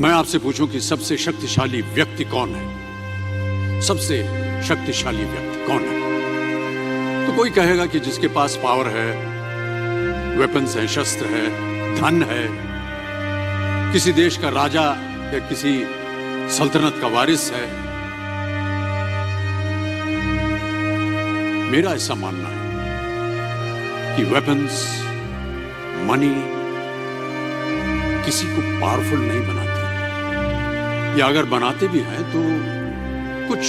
मैं आपसे पूछूं कि सबसे शक्तिशाली व्यक्ति कौन है? सबसे शक्तिशाली व्यक्ति कौन है? तो कोई कहेगा कि जिसके पास पावर है, वेपन्स है, शस्त्र है, धन है, किसी देश का राजा या किसी सल्तनत का वारिस है। मेरा ऐसा मानना है कि वेपन्स, मनी किसी को पावरफुल नहीं बनाते, या अगर बनाते भी हैं तो कुछ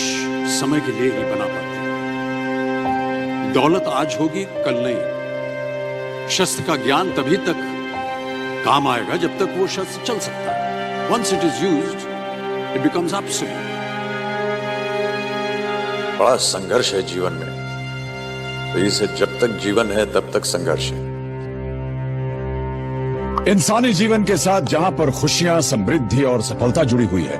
समय के लिए ही बना पाते हैं। दौलत आज होगी, कल नहीं। शस्त्र का ज्ञान तभी तक काम आएगा जब तक वो शस्त्र चल सकता है। Once it is used, it becomes obsolete. बड़ा संघर्ष है जीवन में, तो इसे जब तक जीवन है तब तक संघर्ष है। इंसानी जीवन के साथ जहां पर खुशियां, समृद्धि और सफलता जुड़ी हुई है,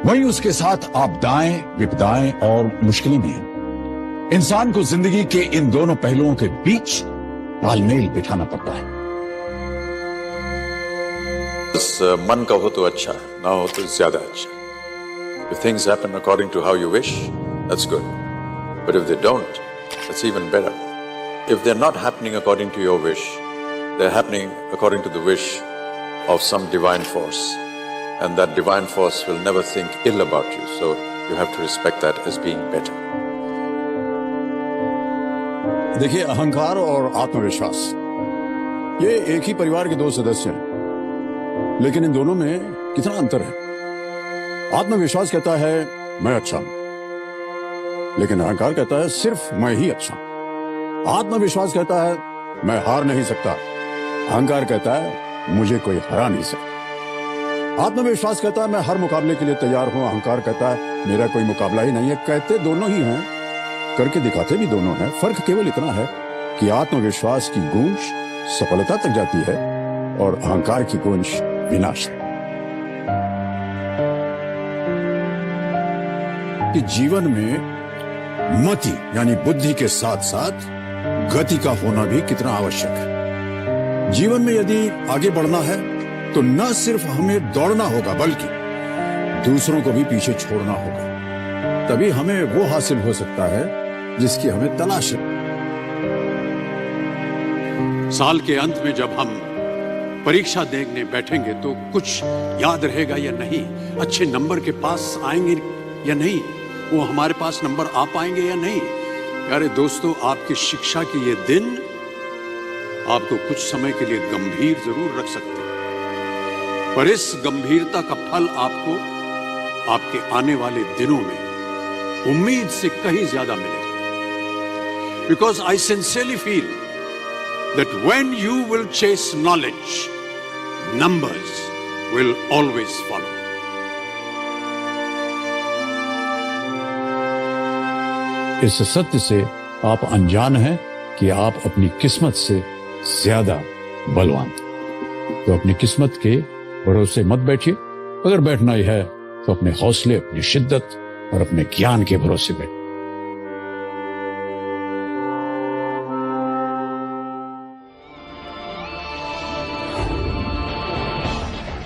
वहीं उसके साथ आपदाएं, विपदाएं और मुश्किलें भी हैं। इंसान को जिंदगी के इन दोनों पहलुओं के बीच तालमेल बिठाना पड़ता है। बस मन का हो तो अच्छा, ना हो तो ज्यादा अच्छा। If things happen according to how you wish, that's good. But if they don't, that's even better. If they're not happening according to your wish, they're happening according to the wish of some divine force. And that divine force will never think ill about you. So you have to respect that as being better. देखिए, अहंकार और आत्मविश्वास ये एक ही परिवार के दो सदस्य हैं, लेकिन इन दोनों में कितना अंतर है। आत्मविश्वास कहता है मैं अच्छा हूं, लेकिन अहंकार कहता है सिर्फ मैं ही अच्छा हूं। आत्मविश्वास कहता है मैं हार नहीं सकता, अहंकार कहता है मुझे कोई हरा नहीं सकता। आत्मविश्वास कहता है मैं हर मुकाबले के लिए तैयार हूं, अहंकार कहता है मेरा कोई मुकाबला ही नहीं है। कहते दोनों ही हैं, करके दिखाते भी दोनों हैं। फर्क केवल इतना है कि आत्मविश्वास की गूंज सफलता तक जाती है और अहंकार की गूंज विनाश। कि जीवन में मति यानी बुद्धि के साथ साथ गति का होना भी कितना आवश्यक है। जीवन में यदि आगे बढ़ना है तो न सिर्फ हमें दौड़ना होगा, बल्कि दूसरों को भी पीछे छोड़ना होगा। तभी हमें वो हासिल हो सकता है जिसकी हमें तलाश है। साल के अंत में जब हम परीक्षा देने बैठेंगे तो कुछ याद रहेगा या नहीं, अच्छे नंबर के पास आएंगे या नहीं, वो हमारे पास नंबर आ पाएंगे या नहीं। प्यारे दोस्तों, आपकी शिक्षा की ये दिन आपको कुछ समय के लिए गंभीर जरूर रख सकते हैं, पर इस गंभीरता का फल आपको आपके आने वाले दिनों में उम्मीद से कहीं ज्यादा मिलेगा। Because I sincerely feel that when you will chase knowledge, numbers will always follow. इस सत्य से आप अनजान हैं कि आप अपनी किस्मत से ज्यादा बलवान। तो अपनी किस्मत के भरोसे मत बैठिए, अगर बैठना ही है तो अपने हौसले, अपनी शिद्दत और अपने ज्ञान के भरोसे बैठिए।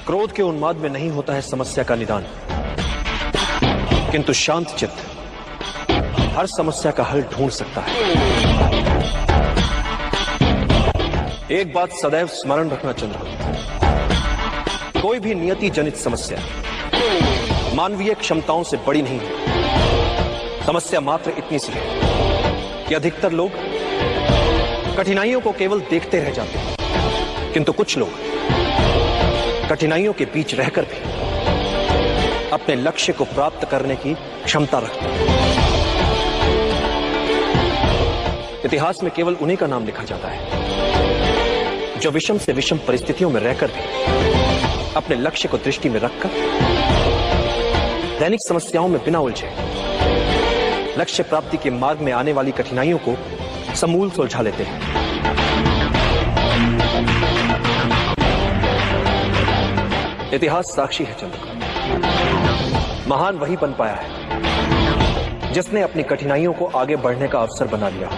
क्रोध के उन्माद में नहीं होता है समस्या का निदान, किंतु शांत चित्त हर समस्या का हल ढूंढ सकता है। एक बात सदैव स्मरण रखना चंद्रगुप्त, कोई भी नियति जनित समस्या मानवीय क्षमताओं से बड़ी नहीं है। समस्या मात्र इतनी सी है कि अधिकतर लोग कठिनाइयों को केवल देखते रह जाते हैं, किंतु कुछ लोग कठिनाइयों के बीच रहकर भी अपने लक्ष्य को प्राप्त करने की क्षमता रखते हैं। इतिहास में केवल उन्हीं का नाम लिखा जाता है जो विषम से विषम परिस्थितियों में रहकर भी अपने लक्ष्य को दृष्टि में रखकर दैनिक समस्याओं में बिना उलझे लक्ष्य प्राप्ति के मार्ग में आने वाली कठिनाइयों को समूल सुलझा लेते हैं। इतिहास साक्षी है चंद्रगुप्त, महान वही बन पाया है जिसने अपनी कठिनाइयों को आगे बढ़ने का अवसर बना लिया,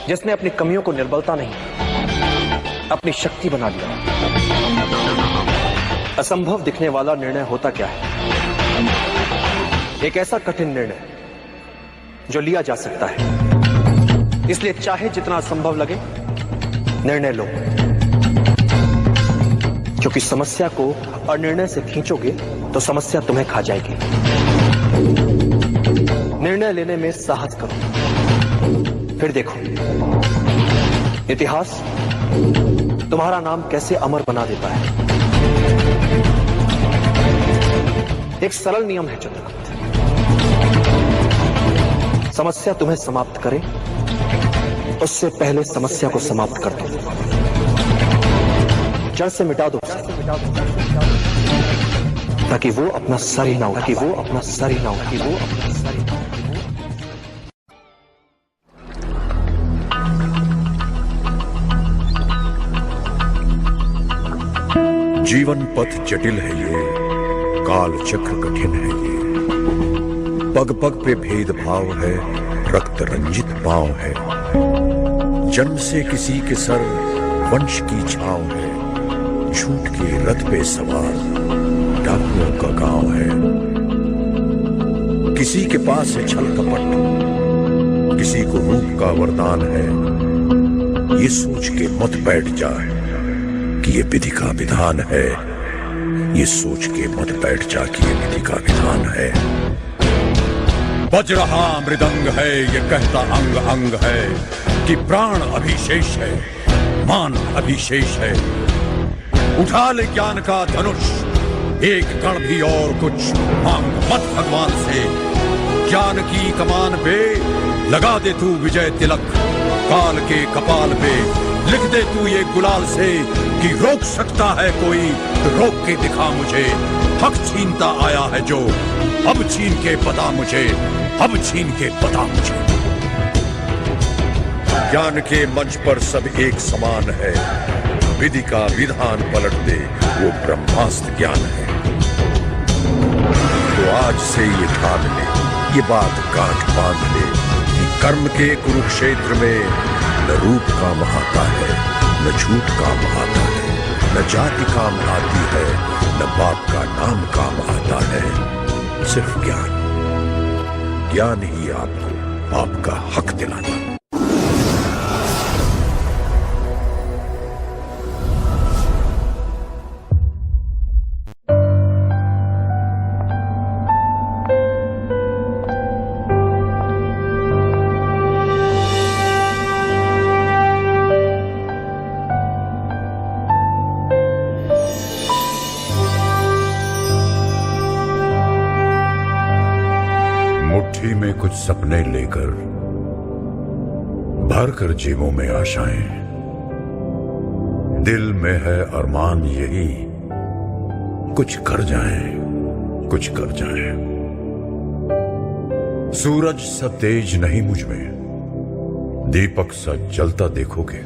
जिसने अपनी कमियों को निर्बलता नहीं अपनी शक्ति बना लिया। असंभव दिखने वाला निर्णय होता क्या है? एक ऐसा कठिन निर्णय जो लिया जा सकता है। इसलिए चाहे जितना असंभव लगे, निर्णय लो, क्योंकि समस्या को अनिर्णय से खींचोगे तो समस्या तुम्हें खा जाएगी। निर्णय लेने में साहस करो, फिर देखो इतिहास तुम्हारा नाम कैसे अमर बना देता है। एक सरल नियम है चंद्रगुप्त, समस्या तुम्हें समाप्त करे उससे पहले समस्या को समाप्त कर दो, जड़ से मिटा दो, ताकि वो अपना सर ही ना हो, ताकि वो अपना सर ही ना हो, ताकि वो अपना सर ही ना हो। जीवन पथ जटिल है ये, काल चक्र कठिन है ये, पग पग पे भेदभाव है, रक्त रंजित पांव है, जन्म से किसी के सर वंश की छांव है, झूठ के रथ पे सवार डाकुओं का गांव है। किसी के पास है छल कपट, किसी को रूप का वरदान है, ये सोच के मत बैठ जाए कि ये विधि का विधान है, ये सोच के मत बैठ जा कि ये विधि का विधान है। बज रहा मृदंग है, ये कहता अंग अंग है कि प्राण अभिशेष है, मान अभिशेष है। उठा ले ज्ञान का धनुष, एक कण भी और कुछ मांग मत भगवान से। ज्ञान की कमान पे लगा दे तू विजय तिलक, काल के कपाल पे लिख दे तू ये गुलाल से कि रोक सकता है कोई तो रोक के दिखा मुझे। हक छीनता आया है जो, अब छीन के बता मुझे, अब छीन के बता मुझे। ज्ञान के मंच पर सब एक समान है, विधि का विधान पलट दे वो ब्रह्मास्त्र ज्ञान है। तो आज से ये ठान ले, ये बात गांठ बांध ले कि कर्म के कुरुक्षेत्र में न रूप काम आता है, न झूठ काम आता है, न जाति काम आती है, न बाप का नाम काम आता है। सिर्फ ज्ञान, ज्ञान ही आपको आपका हक दिलाता। मुट्ठी में कुछ सपने लेकर भर कर जेबों में आशाएं, दिल में है अरमान यही कुछ कर जाएं, कुछ कर जाएं। सूरज सा तेज नहीं मुझ में, दीपक सा जलता देखोगे।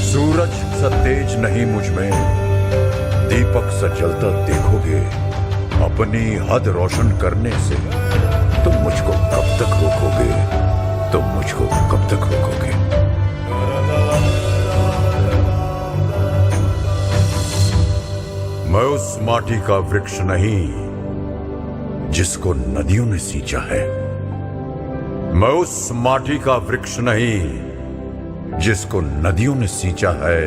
सूरज सा तेज नहीं मुझ में, दीपक सा जलता देखोगे। अपनी हद रोशन करने से तुम मुझको कब तक रोकोगे, तुम मुझको कब तक रोकोगे। मैं उस माटी का वृक्ष नहीं जिसको नदियों ने सींचा है, मैं उस माटी का वृक्ष नहीं जिसको नदियों ने सींचा है।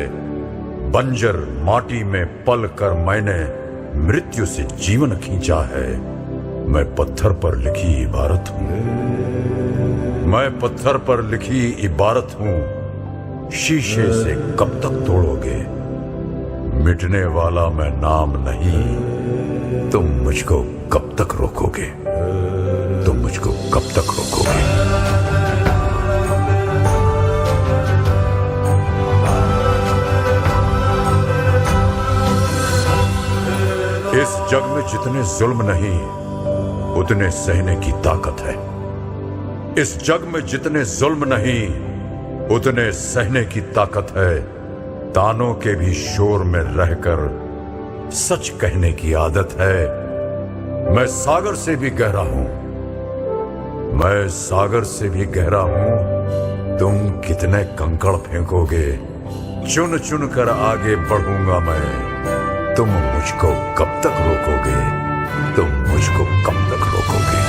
बंजर माटी में पल कर मैंने मृत्यु से जीवन खींचा है। मैं पत्थर पर लिखी इबारत हूं, मैं पत्थर पर लिखी इबारत हूं। शीशे से कब तक तोड़ोगे, मिटने वाला मैं नाम नहीं। तुम मुझको कब तक रोकोगे, तुम मुझको कब तक रोकोगे। इस जग में जितने जुल्म नहीं उतने सहने की ताकत है। इस जग में जितने जुल्म नहीं उतने सहने की ताकत है। तानों के भी शोर में रहकर सच कहने की आदत है। मैं सागर से भी गहरा हूं, मैं सागर से भी गहरा हूं। तुम कितने कंकड़ फेंकोगे, चुन चुन कर आगे बढ़ूंगा मैं। तुम मुझको कब तक रोकोगे? तुम मुझको कब तक रोकोगे?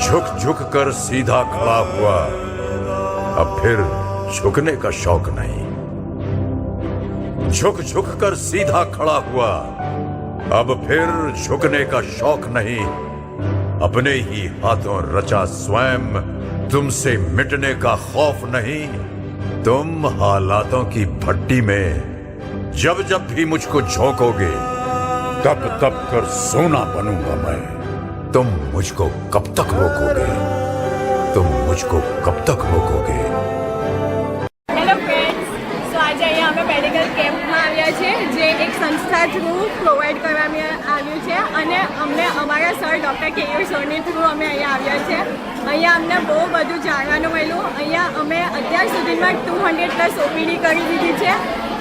झुक झुक कर सीधा खड़ा हुआ, अब फिर झुकने का शौक नहीं। झुक झुक कर सीधा खड़ा हुआ, अब फिर झुकने का शौक नहीं। अपने ही हाथों रचा स्वयं, तुमसे मिटने का खौफ नहीं। तुम हालातों की भट्टी में जब जब भी मुझको झोंकोगे, तब तब कर सोना बनूंगा मैं। तुम मुझको कब तक रोकोगे? तुम मुझको कब तक रोकोगे? હેલો ફ્રેન્ડ્સ, સો આજે અહીંયા અમે મેડિકલ કેમ્પમાં આવ્યા છે, જે એક સંસ્થા થ્રુ પ્રોવાઈડ કરવામાં આવ્યું છે અને અમને અમારા સર ડૉક્ટર કેયુર સરની થ્રુ અમે અહીંયા આવ્યા છે. અહીંયા અમને બહુ બધું જાણવાનું મળ્યું. અહીંયા અમે અત્યાર સુધીમાં 200+ ઓપીડી કરી દીધી છે.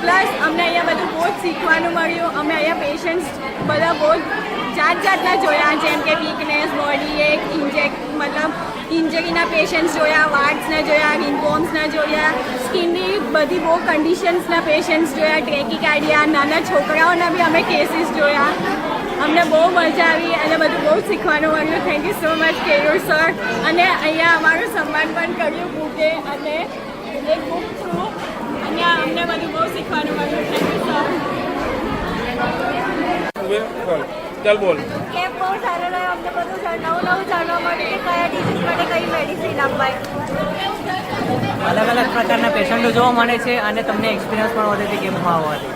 પ્લસ અમને અહીંયા બધું બહુ જ શીખવાનું મળ્યું. અમે અહીંયા પેશન્ટ્સ બધા બહુ જાત જાતના જોયા, જેમ કે વીકનેસ, બોડી એક મતલબ ઇન્જરીના પેશન્ટ્સ જોયા, વાર્ડ્સને જોયા, રિંગવોર્મ્સને જોયા, સ્કિનની બધી બહુ કન્ડિશન્સના પેશન્ટ્સ જોયા, ટ્રેકિકાર્ડિયા, નાના છોકરાઓના બી અમે કેસીસ જોયા. અમને બહુ મજા આવી અને બધું બહુ શીખવાનું મળ્યું. Thank you so much Keyur sir. અને અહીંયા અમારું સન્માન પણ કર્યું બુકે અને એક બુક થ્રુ. અને અમને બધું બહુ શીખવાનું મળ્યું. Thank you sir. चल बोल. કેમ્પ બહુ સારો રહ્યો. અમને બધું નવું જાણવા મળ્યું કે કયા ડિઝીઝ માટે કઈ મેડિસિન અપાય. અલગ અલગ પ્રકારના પેશન્ટો જોવા મળે છે અને તમને એક્સપિરિયન્સ પણ વધે છે કેમ્પમાં આવવાથી.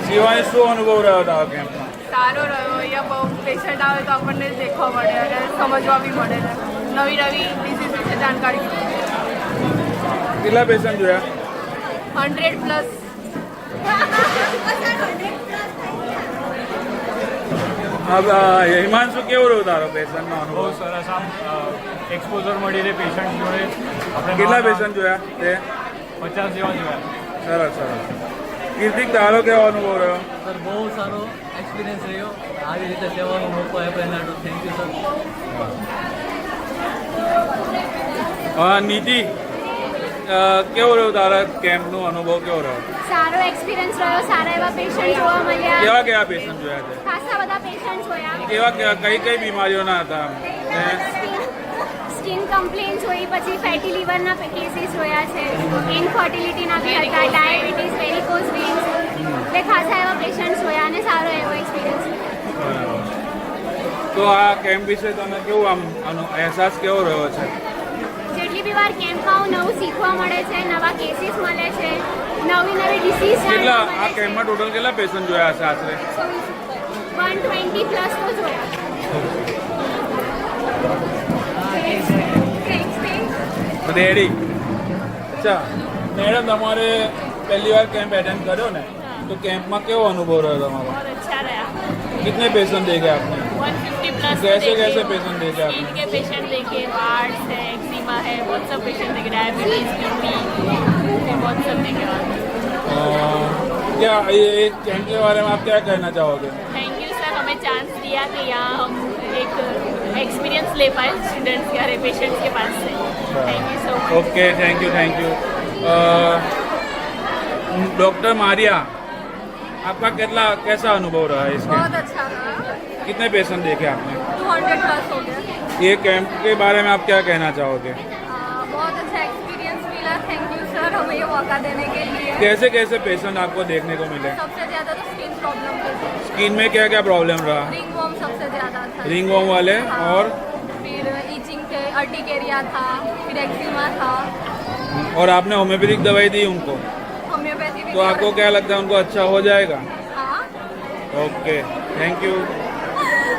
સિવાય શું અનુભવ રહ્યો તારો કેમ્પમાં? સારો રહ્યો. અહીંયા બહુ પેશન્ટ આવે તો આપણને દેખવા મળે અને સમજવા બી મળે છે. નવી નવી ડિઝીઝ વિશે જાણકારી મળે. કેટલા પેશન્ટ જોયા? 100+. હિમાંશુ કેવું રહ્યું તારો પેશન્ટનો બહુ અનુભવ? સરસ. આમ એક્સપોઝર મળી રહે પેશન્ટ જોડે. આપણે કેટલા પેશન્ટ જોયા તે? 50 જેવા જોયા. સરસ સરસ. કીર્તિક તારો કેવો અનુભવ રહ્યો? સર બહુ સારો એક્સપિરિયન્સ રહ્યો. આવી રીતે સેવાનો મોકો આપ્યો એના માટે થેન્ક યુ સર. નીતિ કેવો રહ્યો તારા કેમ્પનો અનુભવ કેવો રહ્યો? સારો એક્સપિરિયન્સ રહ્યો. સારા એવા પેશન્ટ જોવા મળ્યા. કેવા કેવા પેશન્ટ જોયા છે? ખાસા બધા પેશન્ટ જોયા. કેવા કઈ કઈ બીમારીઓના હતા? સ્કિન કમ્પ્લેન જોઈ, પછી ફેટી લીવરના કેસીસ જોયા છે, ઇનફર્ટિલિટીના બી હતા, ડાયાબિટીસ, વેરિકોઝ વેન્સ, એટલે ખાસા એવા પેશન્ટ જોયા અને સારો એવો એક્સપિરિયન્સ. તો આ કેમ્પ વિશે તને કેવું આમ અહેસાસ કેવો રહ્યો છે? જેટલી બી વાર કેમ્પમાં આવું નવું શીખવા મળે છે, નવા કેસીસ મળે છે, નવી નવી ડિસીઝ કેટલા આ કેમ્પમાં ટોટલ કેટલા પેશન્ટ જોયા હશે આશરે? 120+ તો જોયા. રેડી. અચ્છા મેડમ, તમારે પહેલી વાર કેમ્પ એટેન્ડ કર્યો ને, तो कैंप में क्या अनुभव रहा हमारा? बहुत अच्छा रहा. कितने पेशेंट देखे आपने? 150+ कैसे कैसे पेशेंट देखे आपने? स्किन के पेशेंट देखे, वार्ड्स है, एक्जिमा है, बहुत सब पेशेंट देखे, डायबिटीज, किडनी, बहुत सब देखे. क्या ये कैंप के बारे में आप क्या कहना चाहोगे? थैंक यू सर, हमें चांस दिया कि यहाँ हम एक एक्सपीरियंस ले पाए स्टूडेंट्स के, हमारे पेशेंट्स के पास से. Thank you so much. Okay, thank you. Doctor Maria, आपका कैसा अनुभव रहा है इसमें? बहुत अच्छा रहा. कितने पेशेंट देखे आपने? 200+ हो गया. ये कैंप के बारे में आप क्या कहना चाहोगे? बहुत अच्छा एक्सपीरियंस मिला. थैंक यू सर, हमें ये मौका देने के लिए. कैसे कैसे पेशेंट आपको देखने को मिले? सबसे ज़्यादा तो स्किन प्रॉब्लम थी. स्किन में क्या क्या प्रॉब्लम रहा? रिंगवॉर्म सबसे ज़्यादा था. रिंगवॉर्म वाले, हाँ. और फिर ईचिंग थे, अर्टिकेरिया था, फिर एक्जिमा था. और आपने होम्योपैथिक दवाई दी उनको, होम्योपैथी भी. तो आपको क्या लगता है उनको अच्छा हो जाएगा? हाँ. Okay, thank you.